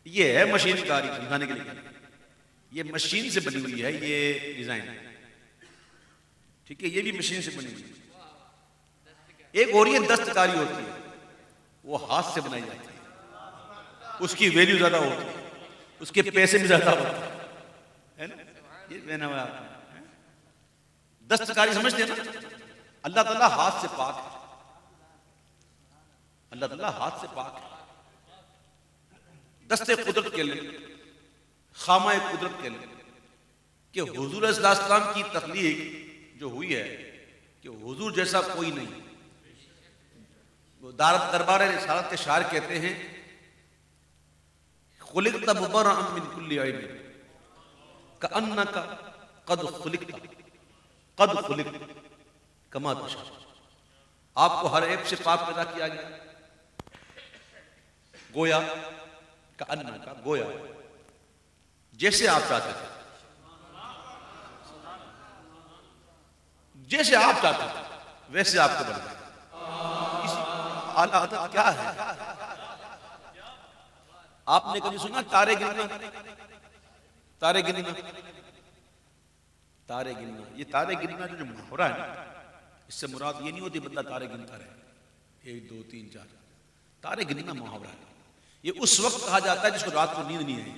ये है मशीनकारी, समझाने के लिए। ये मशीन से बनी हुई है ये डिजाइन, ठीक है, ये भी मशीन से बनी हुई है। एक और ये दस्तकारी होती है, वो हाथ से बनाई जाती है, उसकी वैल्यू ज्यादा होती है, उसके पैसे भी ज्यादा होते है ना। ये पहना हुआ दस्तकारी समझते हैं ना। अल्लाह ताला हाथ से पाक है, अल्लाह ताला हाथ से पाक है। दस्ते कुदरत के लिए, खामाए कुदरत के लिए कि हुजूर सल्लल्लाहु की तख्लीक जो हुई है कि हुजूर जैसा कोई नहीं। वो दरबार रिसालत के शायर कहते हैं, खुलिक़्ता मुबर्रअन मिन कुल्ली ऐब कअन्नका क़द खुलिक़्ता कमा तशा। आपको हर ऐब से पाक पैदा किया गया, गोया कअन्नका, गोया जैसे आप चाहते थे, जैसे आप चाहते थे वैसे आपको बन गया। आला अदब क्या है? आपने कभी सुना तारे गिनना? तारे गिनना, तारे गिनना, ये तारे गिनना जो हो रहा है ना, इससे मुराद ये नहीं होती बंदा तारे गिनता रहे 1 2 3 4। तारे गिनना मुहावरा है। ये उस वक्त कहा जाता है जिसको रात को नींद नहीं आई,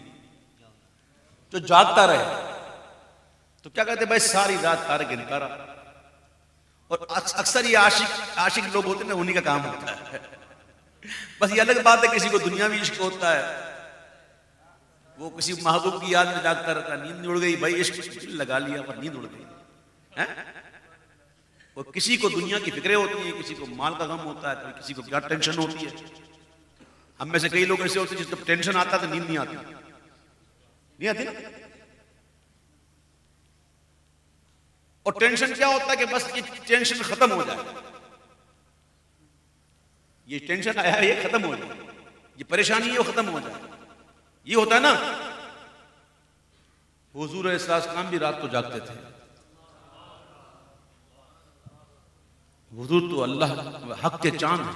जो जागता रहे। तो क्या कहते भाई सारी रात तारे गिनता रहा। और अक्सर ये आशिक लोग होते हैं ना, उन्हीं का काम होता है। बस ये अलग बात है किसी को दुनियावी इश्क होता है, वो किसी महबूब की याद में जागता रहता है, नींद उड़ गई भाई, इश्क लगा लिया पर नींद उड़ गई है। और किसी को दुनिया की फिक्रें होती हैं, किसी को माल का गम होता है, तो किसी को क्या टेंशन होती है। हम में से कई लोग ऐसे होते हैं जिसको टेंशन आता है तो नींद नहीं आती, नहीं आती ना। और टेंशन क्या होता है कि बस ये टेंशन खत्म हो जाए, ये टेंशन आया है ये खत्म हो जाए, ये परेशानी है वो खत्म हो जाए, ये होता है ना। हुजूर अलैहिस्सलाम भी रात को जागते थे। हुजूर तो अल्लाह हक के चांद है,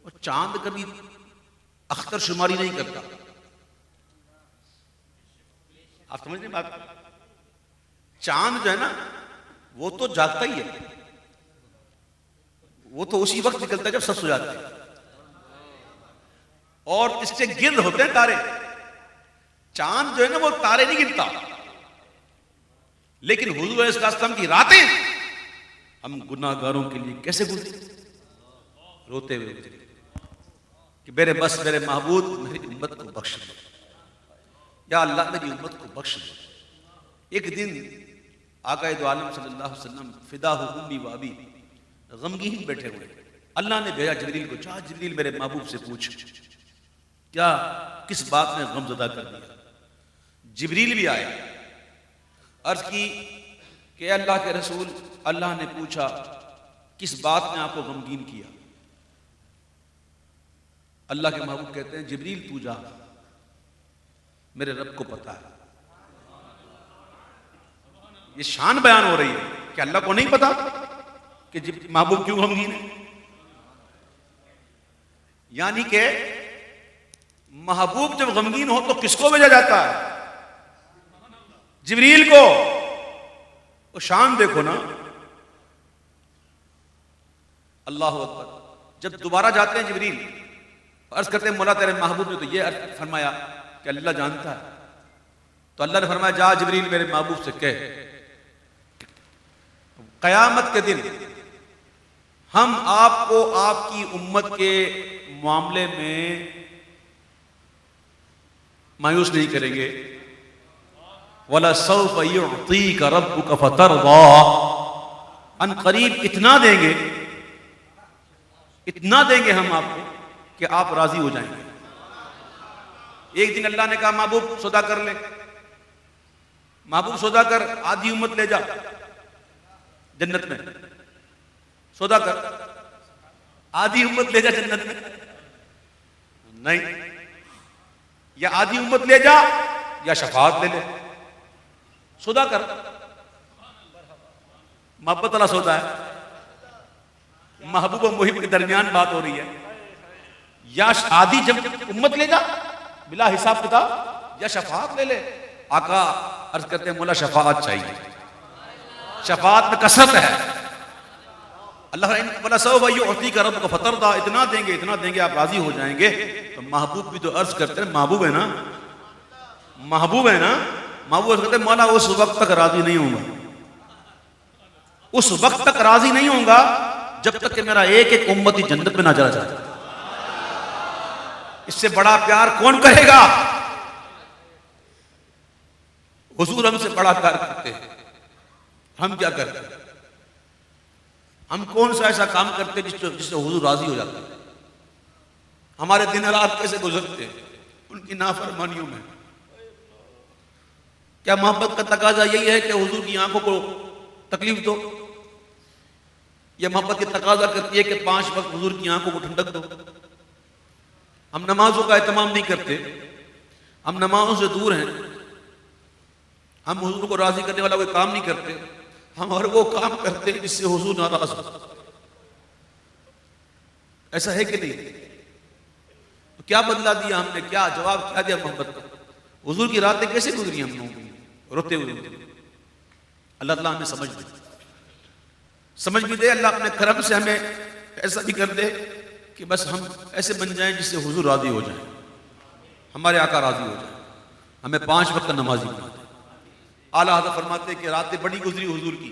और चांद कभी अख्तर शुमारी नहीं करता। आप समझ रहे बात? चांद जो है ना वो तो जागता ही है, वो तो उसी वक्त निकलता है जब सब सो जाते हैं, और इससे गिर्द होते हैं तारे। चांद जो है ना वो तारे नहीं गिनता, लेकिन हुजूर अलैहिस्सलाम की रातें हम गुनाहगारों के लिए कैसे गुजरी, रोते हुए गुजरी कि मेरे बस मेरे महबूब मेरी उम्मत को बख्श दो, या अल्लाह मेरी उम्मत को बख्श दो। एक दिन आका दो आलम सल्लल्लाहु अलैहि वसल्लम फिदा हु उम्मी व अबी गमगीन बैठे हुए, अल्लाह ने भेजा जिब्रील को, जा जिब्रील मेरे महबूब से पूछ क्या किस बात ने गमज़दा कर दिया। जिब्रील भी आए, अर्ज की कि अल्लाह के रसूल, अल्लाह ने पूछा किस बात ने आपको गमगीन किया। अल्लाह के महबूब कहते हैं जिब्रील तू जा, मेरे रब को पता है। ये शान बयान हो रही है कि अल्लाह को नहीं पता कि महबूब क्यों गमगीन है। यानी कि महबूब जब गमगीन हो तो किसको भेजा जाता है? जिब्रील को। वो शान देखो ना, अल्लाह अकबर। जब दोबारा जाते हैं जिब्रील, अर्ज करते हैं मौला तेरे महबूब ने तो ये अर्ज फरमाया कि अल्लाह जानता है। तो अल्लाह ने फरमाया जा जिब्रील मेरे महबूब से कह, कयामत के दिन हम आपको आपकी उम्मत के मामले में मायूस नहीं करेंगे। वला सौफ युअतीका रब्बुका फतरदा, अन करीब इतना देंगे, इतना देंगे हम आपको कि आप राजी हो जाएंगे। एक दिन अल्लाह ने कहा महबूब सौदा कर ले, महबूब सौदा कर, आधी उम्मत ले जा जन्नत में, सौदा कर, आधी उम्मत ले जा जन्नत में। नहीं, या आधी उम्मत ले जा या शफाअत ले ले, सौदा कर। मोहब्बत वाला सौदा है, महबूब और मुहिब के दरमियान बात हो रही है। या शादी जब उम्मत ले जा बिला हिसाब किताब, या शफात ले ले। आका अर्ज करते हैं मौला शफात चाहिए, शफात में कसरत है। अल्लाह युअती का रब का फतरदा, इतना देंगे आप राजी हो जाएंगे। तो महबूब भी तो अर्ज करते हैं, महबूब है ना, महबूब है ना, महबूब अर्ज करते हैं मौला उस वक्त तक राजी नहीं होगा, उस वक्त तक राजी नहीं होगा जब तक कि मेरा एक एक उम्मती जन्नत में ना चला जाए। इससे बड़ा प्यार कौन करेगा? हुजूर हमसे बड़ा प्यार करते हैं, हम क्या करते हैं? हम कौन सा ऐसा काम करते हैं जिससे हुजूर राजी हो जाते हैं? हमारे दिन रात कैसे गुजरते हैं उनकी नाफरमानियों में। क्या मोहब्बत का तकाजा यही है कि हुजूर की आंखों को तकलीफ दो? यह मोहब्बत की तकाजा करती है कि 5 वक्त हुजूर की आंखों को ठंडक दो? हम नमाजों का एहतमाम नहीं करते, हम नमाजों से दूर हैं, हम हुजूर को राजी करने वाला कोई काम नहीं करते, हम हर वो काम करते हैं जिससे हुजूर नाराज हो। ऐसा है कि नहीं? तो क्या बदला दिया हमने, क्या जवाब क्या दिया मोहब्बत का? हुजूर की रातें कैसे गुजरी हम लोगों की, रोते हुए? अल्लाह ताला हमें समझ भी दे। अल्लाह अपने करम से हमें ऐसा भी कर दे कि बस हम ऐसे बन जाएं जिससे हुजूर राजी हो जाए, हमारे आका राजी हो जाए, हमें 5 वक्त नमाजी बना दे। आला हज़रत फरमाते कि रातें बड़ी गुजरी हुजूर की,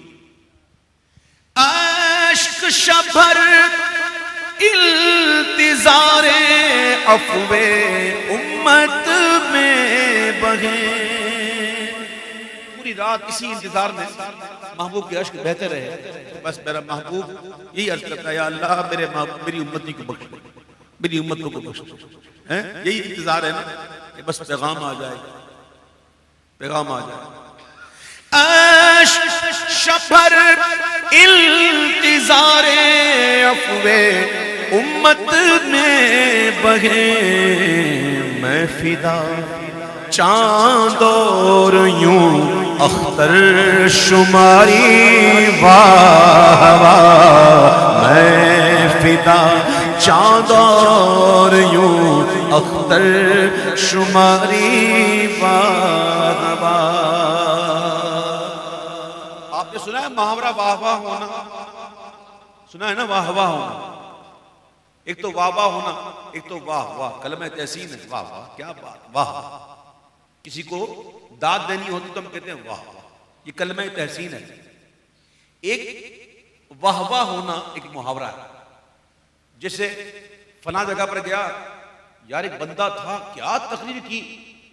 अश्क शबर इल्तिज़ारे अफ़वे उम्मत में बहे। पूरी रात इसी इंतजार में महबूब के अश्क बहते रहे। तो बस मेरा महबूब यही अर्ज करता है, या अल्लाह मेरी उम्मती को बख्श दो, मेरी उम्मतों को बख्श दो। यही इंतजार है ना कि बस पैगाम आ जाए, पैगाम आ जाए। अश्क शबर इल्तिज़ारे अफ़वे उम्मत में बहे, मैं फिदा चांद और यूं अख्तर शुमारी वाह वाह, मैं फिदा चांद और यूं अख्तर शुमारी वाह वाह। आपने सुना है मुहावरा वाह वाह होना? सुना है ना वाह वाह होना? एक तो वाह वाह होना, एक तो वाह वाह, कलमे तहसीन है। वाह वाह क्या बात, वाह। किसी को दाद देनी होती तो हम कहते हैं वाह वाह, ये कलमे तहसीन है। एक वाह वाह होना एक मुहावरा है। जैसे फला जगह पर गया, यार एक बंदा था, क्या तकरीर की,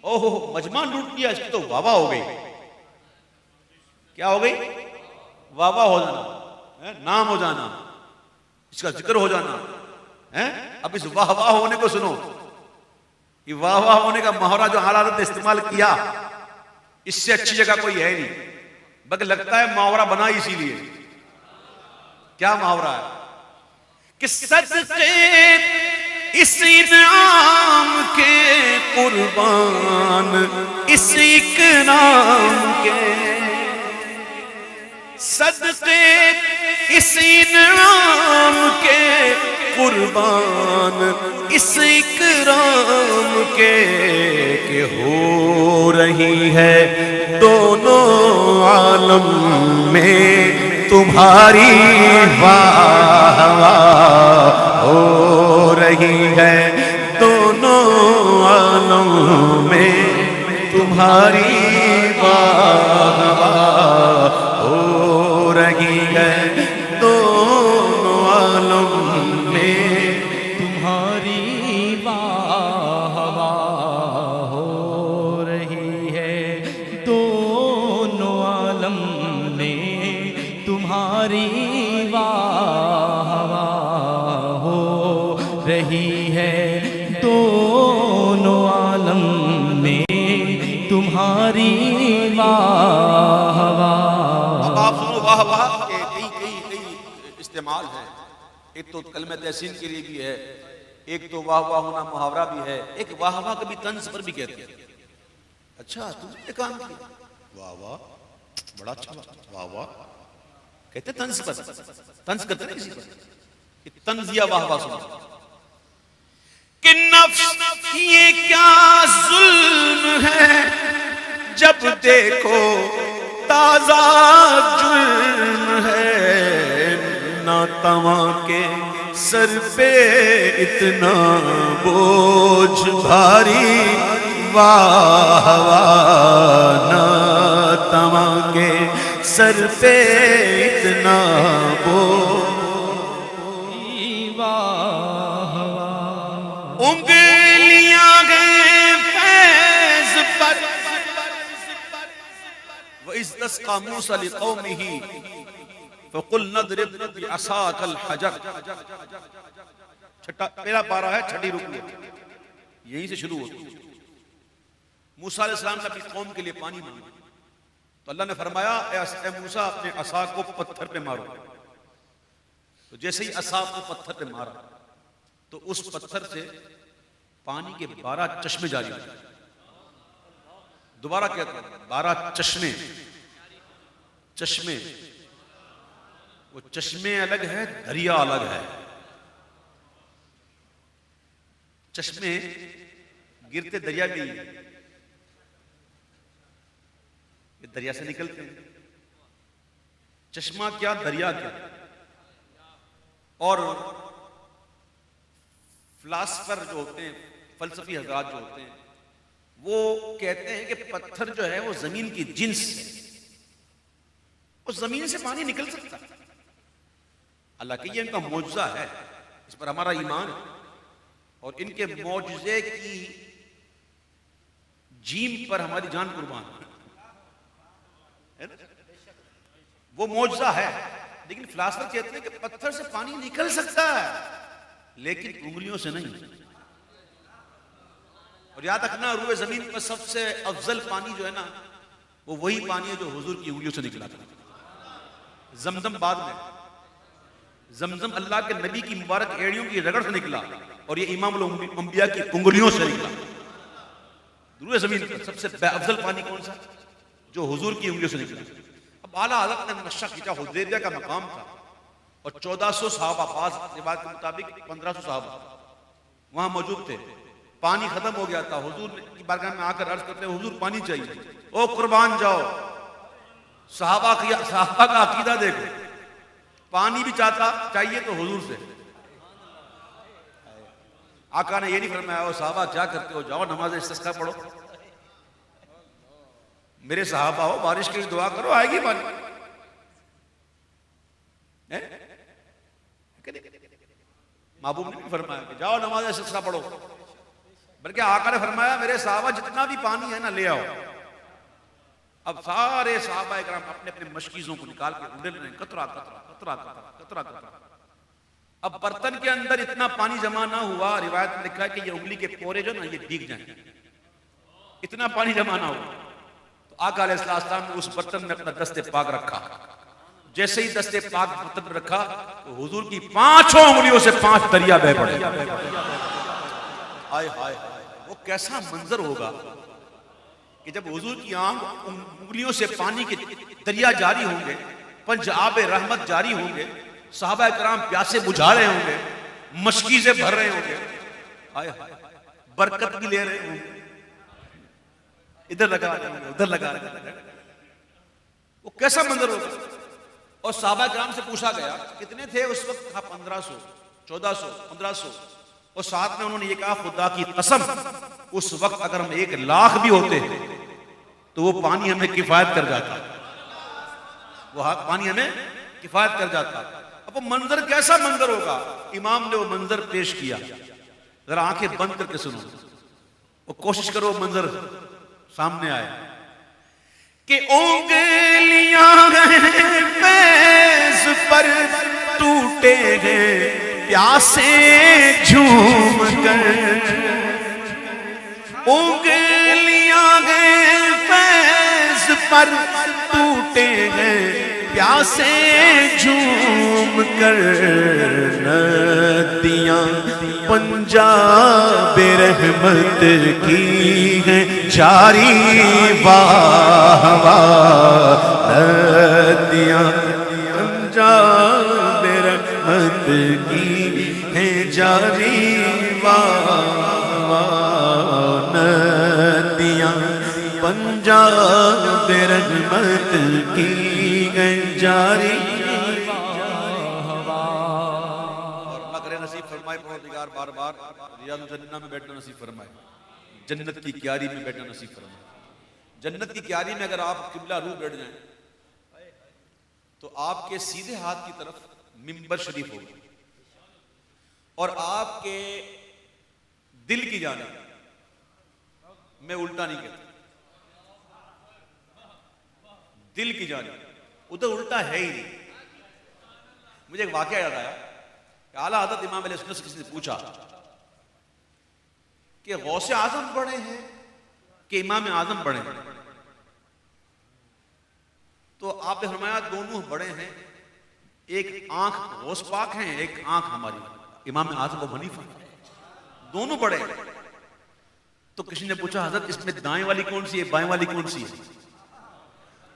ओहो मजमा लूट लिया, इसकी तो वाह वाह हो गई। क्या हो गई? वाह वाह हो जाना, नाम हो जाना, इसका जिक्र हो जाना है। अब इस वाह वाह होने को सुनो, ये वाह वाह होने का मुहावरा जो हालात ने इस्तेमाल किया, इससे अच्छी जगह कोई है नहीं। बल्कि लगता है मुहावरा बना इसीलिए। क्या मुहावरा है कि सदक़े इस इनाम के कुर्बान, इस इकराम के, सदक़े इस इनाम के कुर्बान, इस इकराम के हो रही है दोनों आलम में तुम्हारी वाह वाह, हो रही है दोनों आलम में तुम्हारी वाह वाह, हो रही है दोनों आलम में तुम्हारी वाह वाह, हो रही है दोनों आलम में तुम्हारी वाह वाह, हो रही है दोनों आलम में तुम्हारी वाह वाह। अब आप सुनो वाह वाह के कई इस्तेमाल है। एक तो कलमे तहसीन के लिए भी है, एक तो वाह वाह होना मुहावरा भी है, एक वाह वाह कभी तंज पर भी कहते हैं। अच्छा तुमने काम किया, वाह वाह बड़ा अच्छा, वाह वाह कहते तंज पर, तंज करते ना किसी पर, तंजिया वाह वाह सुनो ये क्या जुल्म है, जब देखो ताजा जुल्म है। ना तवा के सर पे इतना बोझ भारी, वाह वाह। ना तवा के सर पे इतना बोझ, वाह वाह। उंगलियां गए फैज पर, इस दस का मूसा लिक़ौमिही फ़क़ुल नदरिब बिअसाकल हजर। छठा पहला पारा है, छठी रुकू यहीं से शुरू होती है। मूसा अलैहिस्सलाम ने अपनी कौम के लिए पानी मांगा तो अल्लाह ने फरमाया, ए मूसा अपने असा को पत्थर पे मारो। तो जैसे ही असा को पत्थर पे मारा तो उस पत्थर से पानी के 12 चश्मे जारी हो गए। दोबारा कहता हूं, 12 चश्मे। चश्मे, वो चश्मे अलग है, दरिया अलग है। चश्मे गिरते दरिया में ही, ये दरिया से निकलते हैं। चश्मा क्या, दरिया क्या। और फिलासफर जो होते हैं, फलसफी हजरात जो होते हैं, वो कहते हैं कि पत्थर जो है वो जमीन की जिन्स है, उस जमीन से पानी निकल सकता है। अल्लाह के ये इनका मौजज़ा है, इस पर हमारा ईमान है। और इनके मौजज़े की जीम पर हमारी जान कुर्बान है ना? वो मौजज़ा है। लेकिन फिलासफर कहते हैं कि पत्थर से पानी निकल सकता है लेकिन उंगलियों से नहीं। और याद रखना, रूए जमीन पर सबसे अफजल पानी जो है ना, वो वही पानी है जो हुजूर की उंगलियों से निकला था। जमजम बाद में, जमजम अल्लाह के नबी की मुबारक एड़ियों की रगड़ से निकला और ये इमामुल अंबिया की उंगलियों से निकला। रूए जमीन पर सबसे अफजल पानी कौन सा? जो हुजूर की उंगलियों से निकला। अब आला हज़रत ने नक्शा खींचा, हुदैबिया का मकाम था और 1400 सहाबा, बाज़ रिवायत के मुताबिक 1500 सहाबा वहां मौजूद थे। पानी खत्म हो गया था। हुजूर की बारगाह में आकर अर्ज करते, हुजूर पानी चाहिए। ओ कुर्बान जाओ, सहाबा का अकीदा देखो, पानी भी चाहिए तो हुजूर से। आका ने ये नहीं फरमाया, ओ सहाबा क्या करते हो, जाओ नमाज इस्तिस्का पढ़ो। मेरे सहाबा हो, बारिश की दुआ करो, आएगी पानी। महबूब ने भी फरमाया कि जाओ नमाज इस्तिस्का पढ़ो, बल्कि आका ने फरमाया मेरे सहाबा जितना भी पानी है ना ले आओ। अब सारे सहाबा इकराम अपने अपने मशकीज़ों को निकाल के उंडेल रहे हैं, कतरा कतरा कतरा कतरा कतरा कतरा। अब बर्तन के अंदर इतना पानी जमा ना हुआ, रिवायत में लिखा है कि ये उंगली के पोरे जो ना ये भीग जाए, इतना पानी जमा ना हुआ। तो आका अलैहिस्सलाम ने उस बर्तन में अपना दस्ते पाक रखा। जैसे ही दस्ते पाक बर्तन में रखा तो हुजूर की 5 उंगलियों से 5 दरिया बह पड़े। हाय हाय, वो कैसा मंजर होगा कि जब हुजूर की उंगलियों से पानी के दरिया जारी होंगे, पंजाब रहमत जारी होंगे, सहाबा किराम प्यासे बुझा रहे होंगे, मशकीज़े भर रहे होंगे, हाय हाय, बरकत भी ले रहे होंगे, इधर लगा रहे होंगे, उधर लगा रहे होंगे। वो कैसा मंजर होगा। और सहाबा किराम से पूछा गया कितने थे उस वक्त? था 1500, 1400, 1500। और साथ में उन्होंने ये कहा, खुदा की कसम उस वक्त अगर हम 1 लाख भी होते तो वो पानी हमें किफायत कर जाता, वो पानी हमें किफायत कर जाता। अब वो मंजर कैसा मंजर होगा? इमाम ने वो मंजर पेश किया, जरा आंखें बंद करके सुनो, वो कोशिश करो मंजर सामने आए कि उंगलियां फैज़ पर टूटे हैं प्यासे झूम कर, उंगलियां फैज़ पर टूटे हैं प्यासे झूम कर, नदियां पंजाब रहमत की है जारी, वाह वाह। नदियां पंजाब रहमत की है जारी, वाह वाह। पंजाब रहमत की गई जारी। और अल्लाह करे नसीब फरमाए परवरदिगार बार बार रियाजुल जन्नह में बैठना नसीब फरमाए, जन्नत की क्यारी में बैठना नसीब फरमाए। जन्नत की क्यारी में अगर आप किबला रू बैठ जाएं तो आपके सीधे हाथ की तरफ मिंबर शरीफ होगा और आपके दिल की जानिब, मैं उल्टा नहीं कहता, दिल की जानिब, उधर उल्टा है ही नहीं। मुझे एक वाकया याद आया कि आला हज़रत इमाम अलैहि सल्लम से किसी ने पूछा कि गौसे आजम बड़े हैं कि इमाम आजम बड़े हैं, तो आपने फरमाया दोनों बड़े हैं, एक आंख गौस पाक हैं, एक आंख हमारी इमाम आजम अबू हनीफा, दोनों बड़े हैं। तो किसी ने पूछा हजरत इसमें दाएं वाली कौन सी है, बाएं वाली कौन सी है?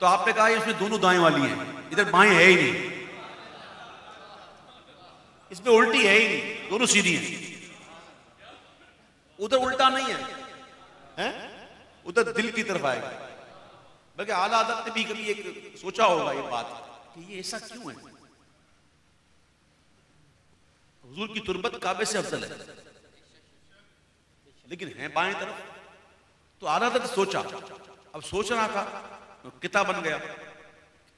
तो आपने कहा इसमें दोनों दाएं वाली हैं, इधर बाएं है ही नहीं, इसमें उल्टी है ही नहीं, दोनों सीधी हैं। उधर उल्टा नहीं है, हैं? उधर दिल की तरफ आएगा। बल्कि आला हज़रत ने भी कभी एक सोचा होगा ये बात कि ये ऐसा क्यों है। हुजूर की तुरबत काबे से अफजल है लेकिन है बाएं तरफ। तो आला हज़रत ने सोचा, अब सोच रहा था तो किताब बन गया।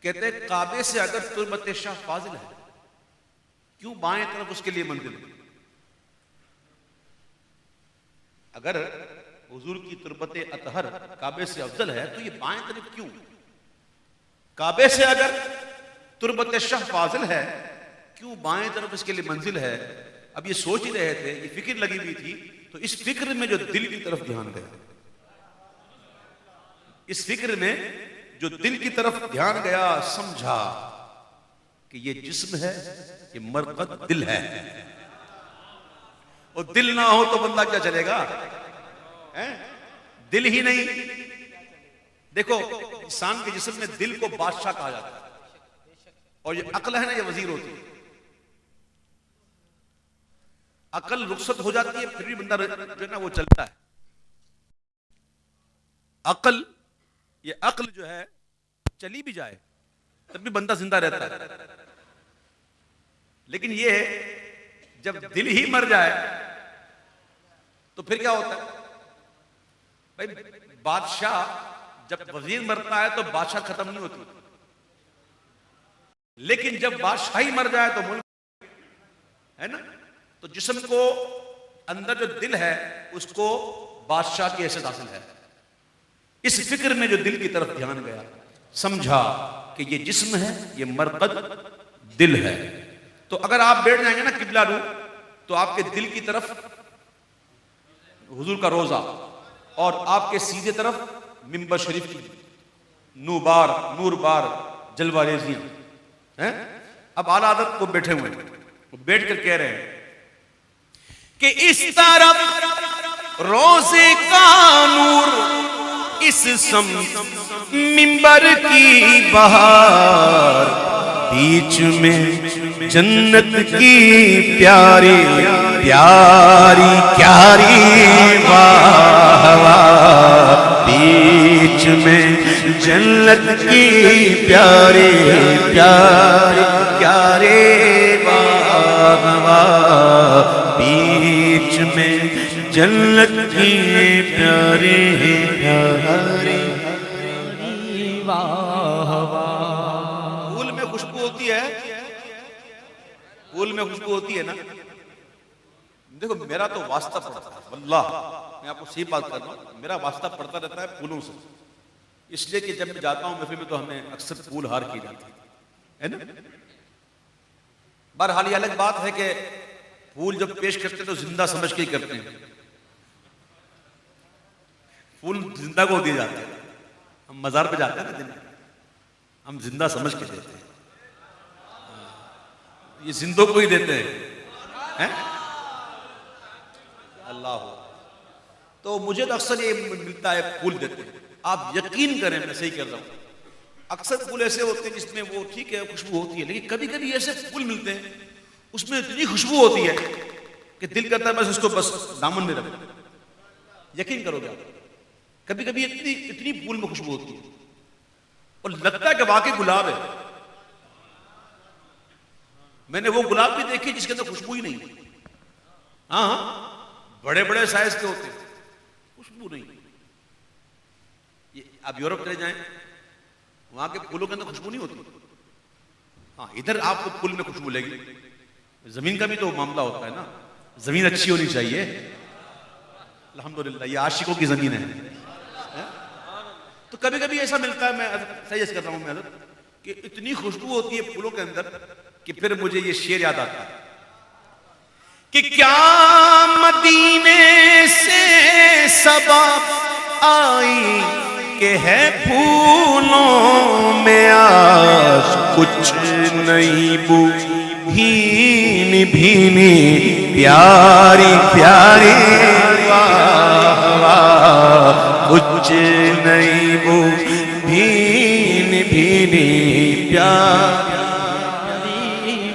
कहते काबे से अगर तुरबत शाह फाजिल है क्यों बाएं तरफ उसके लिए मंजिल है? अगर हुजूर की तुरबत अतहर काबे से अफजल है तो ये बाएं तरफ क्यों? काबे से अगर तुरबत शाह फाजिल है क्यों बाएं तरफ इसके लिए मंजिल है? अब ये सोच ही रहे थे, ये फिक्र लगी हुई थी, तो इस फिक्र में जो दिल की तरफ ध्यान गया, इस फिक्र में जो दिल की तरफ ध्यान गया, समझा कि ये जिस्म है, ये मरकत दिल है। और दिल ना हो तो बंदा क्या चलेगा? दिल ही नहीं। देखो इंसान के जिस्म में दिल को बादशाह कहा जाता है और ये अक्ल है ना, ये वजीर होती है। अकल रुखसत हो जाती है फिर भी बंदा जो है ना वो चलता है। अकल, ये अक्ल जो है चली भी जाए तब भी बंदा जिंदा रहता है। लेकिन ये जब दिल ही मर जाए तो फिर क्या होता है भाई? बादशाह जब वजीर मरता है तो बादशाह खत्म नहीं होती, लेकिन जब बादशाही मर जाए तो मुल्क है ना। तो जिस्म को अंदर जो दिल है उसको बादशाह की हैसियत हासिल है। इस फिक्र में जो दिल की तरफ ध्यान गया, समझा कि ये जिस्म है, ये मरकद दिल है। तो अगर आप बैठ जाएंगे ना किबला रू, तो आपके दिल की तरफ हुजूर का रोजा और आपके सीधे तरफ मिंबर शरीफ की नूर बार जलवा रेजियां हैं। अब आला हज़रत को बैठे हुए हैं, वो बैठ कर कह रहे हैं कि इस तरफ रोजे का नूर, इस मिंबर की बहार, बीच में जन्नत की प्यारी प्यारी क्यारी वाह वाह, बीच में जन्नत की प्यारी प्यारी क्यारी वाह वाह, बीच में जन्नत की प्यारी प्यारी वाह वाह। फूल में खुशबू होती है, फूल में खुशबू होती है ना। देखो मेरा तो वास्ता पड़ता है, वल्लाह मैं आपको सही बात कर रहा हूँ, मेरा वास्ता पड़ता रहता है फूलों से। इसलिए कि जब मैं जाता हूँ महफिल में तो हमें अक्सर फूल हार की जाती है ना। बहरहाल ये अलग बात है कि फूल जब पेश करते हैं तो जिंदा समझ के ही करते हैं। फूल जिंदा को दिए जाते हैं, हम मजार पे जाते हैं ना दिन, हम जिंदा समझ के देते हैं, ये जिंदों को ही देते हैं। अल्लाह हो। तो मुझे तो अक्सर ये मिलता है, फूल देते हैं। आप यकीन करें मैं सही कर रहा हूं, अक्सर फूल ऐसे होते हैं जिसमें वो ठीक है खुशबू होती है, लेकिन कभी कभी ऐसे फूल मिलते हैं उसमें इतनी खुशबू होती है कि दिल करता है बस उसको बस दामन में रखो। यकीन करोगे आप, कभी कभी इतनी इतनी फूल में खुशबू होती है और लगता है कि वाकई गुलाब है। मैंने वो गुलाब भी देखी जिसके अंदर खुशबू ही नहीं। हाँ, बड़े बड़े साइज के होते हैं, खुशबू नहीं। ये आप यूरोप चले जाएं, वहां के फूलों के अंदर खुशबू नहीं होती। हाँ, इधर आपको फूल में खुशबू मिलेगी। जमीन का भी तो मामला होता है ना, जमीन अच्छी होनी चाहिए। अल्हम्दुलिल्लाह, ये आशिकों की जमीन है। तो कभी कभी ऐसा मिलता है, मैं सजेस्ट कर रहा हूं मैं कि इतनी खुशबू होती है फूलों के अंदर कि फिर मुझे ये शेर याद आता है कि क्या मदीने से सबा आई के है फूलों में आज कुछ नहीं बू भीनी भीनी प्यारी प्यारी वाह वाह कुछ नहीं बू भीनी भीनी प्यारी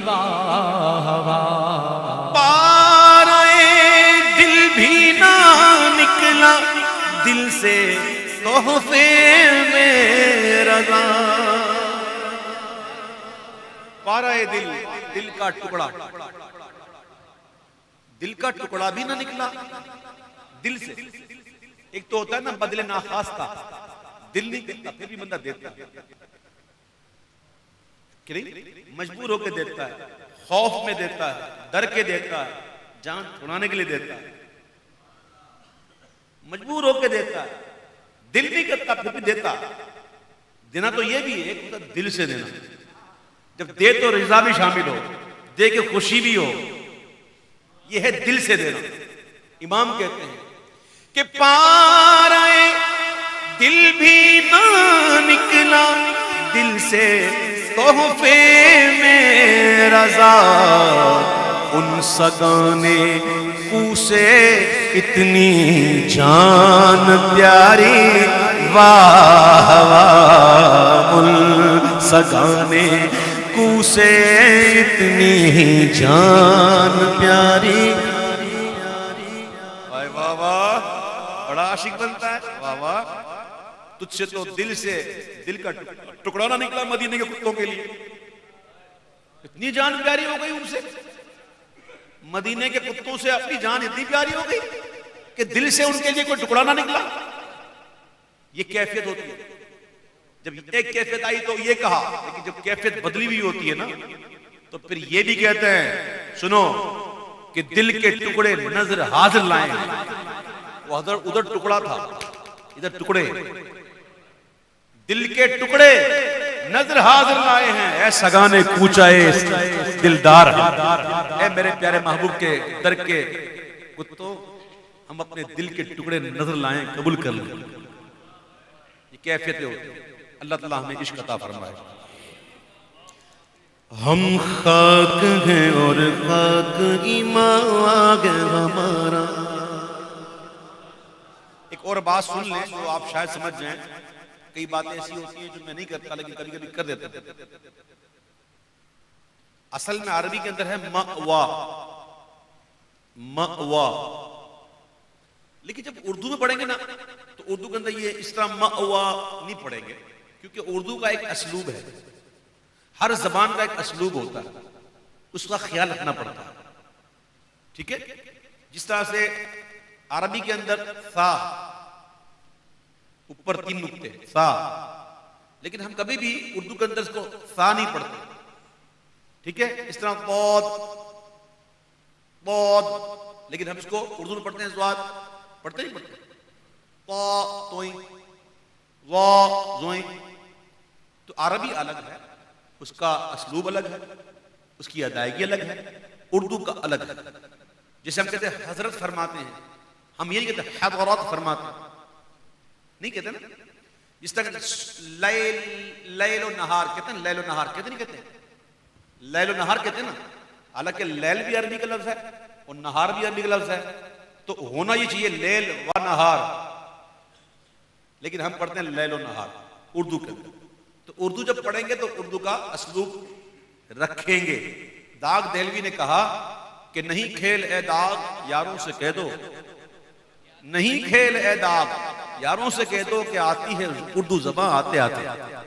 वाह वाह। पाराए दिल भी ना निकला दिल से तोहफे में रज़ा। पाराए दिल, दिल का टुकड़ा, दिल का टुकड़ा भी ना निकला दिल से। एक तो होता है ना बदले नाखास्ता, दिल नहीं देता फिर भी बंदा देता कि नहीं, मजबूर होकर देता है, खौफ में देता है, डर के देता है, जान छुड़ाने के लिए देता है, मजबूर होकर देता है। दिल नहीं करता फिर भी देता। देना तो ये भी है, एक होता दिल से देना, जब दे तो रिजा भी शामिल हो, दे के खुशी भी हो, यह है दिल से देना। इमाम कहते हैं कि पाराए दिल भी ना निकला दिल से तोहफे में रज़ा। उन सगाने पूसे इतनी जान प्यारी वाह वाह। उन सगाने कूसे इतनी जान प्यारी। वाह वाह, बड़ा आशिक बनता है। वाह वाह, तुझसे तो दिल से दिल का टुकड़ा ना निकला मदीने के कुत्तों के लिए। इतनी जान प्यारी हो गई उनसे, मदीने के कुत्तों से अपनी जान इतनी प्यारी हो गई कि दिल से उनके लिए कोई टुकड़ा ना निकला। ये कैफियत होती है। जब एक कैफियत आई तो ये कहा, लेकिन जब कैफियत बदली हुई होती है ना तो फिर ये भी कहते हैं, सुनो कि दिल के टुकड़े नजर हाजिर लाए। वो उधर टुकड़ा था, इधर टुकड़े, दिल के टुकड़े नजर हाजिर लाए हैं। ऐ सगाने कूचाए दिलदार, ऐ मेरे प्यारे महबूब के दर के कुत्तों, हम अपने दिल के टुकड़े नजर लाए, कबूल कर लें। ये कैफियतें होती हैं। अल्लाह ताला हमें इश्क अता फरमाए। हम खाक हैं और खाक ईमान हमारा। एक और बात सुन लें जो आप शायद समझ जाएं। कई बातें ऐसी होती हैं जो मैं नहीं करता लेकिन कभी कभी कर देता हूं। असल में अरबी के अंदर है मअवा, मअवा, लेकिन जब उर्दू में पढ़ेंगे ना तो उर्दू के अंदर ये इस तरह मअवा नहीं पढ़ेंगे, क्योंकि उर्दू का एक असलूब है, हर जबान का एक असलूब होता है, उसका ख्याल रखना पड़ता है। ठीक है, जिस तरह से अरबी के अंदर सा, ऊपर 3 नुक्ते सा, लेकिन हम कभी भी उर्दू के अंदर इसको सा नहीं पढ़ते। ठीक है, इस तरह बहुत बहुत, लेकिन हम इसको उर्दू में पढ़ते हैं ज़्वाद, पढ़ते नहीं पढ़ते, तोई वा जोई। तो अरबी अलग है, उसका असलूब अलग है, उसकी अदायगी अलग है, उर्दू का अलग है। जैसे हम कहते हैं हजरत फरमाते हैं, हम ये नहीं कहते हज़रत फरमाते हैं, नहीं कहते ना। जिस तरह लैलो नहार कहते हैं, लैलो नहार कहते नहीं कहते, लैलो नहार कहते हैं ना। हालांकि लैल भी अरबी का लफ्ज है और नहार भी अरबी का लफ्ज है, तो होना ये चाहिए लैल व नहार, लेकिन हम पढ़ते हैं लैलो नहार उर्दू के अंदर। तो उर्दू जब पढ़ेंगे तो उर्दू का असलूब रखेंगे। दाग देहलवी ने कहा कि नहीं खेल ए दाग यारों से कह दो, नहीं खेल ए दाग यारों से कह दो कि आती है उर्दू जबान आते आते।